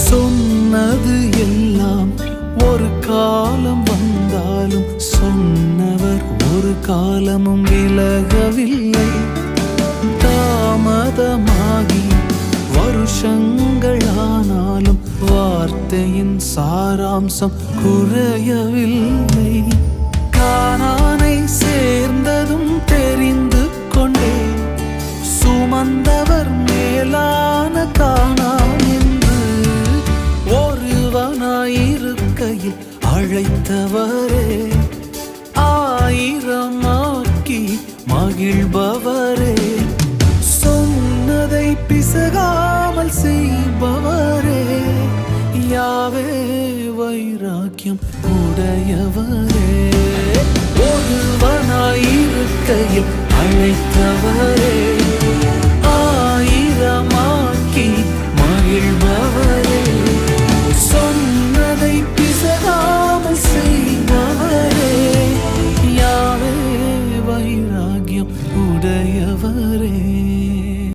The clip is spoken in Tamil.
சொன்னது எல்லாம் ஒரு காலம் வந்தாலும் சொன்னவர் ஒரு காலமும் விலகவில்லை. தாமதமாகி வருஷங்களானாலும் வார்த்தையின் சாராம்சம் குறையவில்லை. கானானை சேர்ந்ததும் தெரிந்து கொண்டே சுமந்தவர் மேலான கானான் என்று ஒருவனாயிருக்கையில் அழைத்தவரே, ஆயிரமாக்கி மகிழ்பவரே, சொன்னதை பிசகாமல் செய்பவரே, யாவே வைராக்கியம் உடையவரே, ஒருவனாயிருக்கையில் அழைத்தவரே, ஆயிரமாக்கி மகிழ்பவரே, சொன்னதை பிசகாமல் செய்பவரே, யாவே வைராக்கியம் உடையவரே.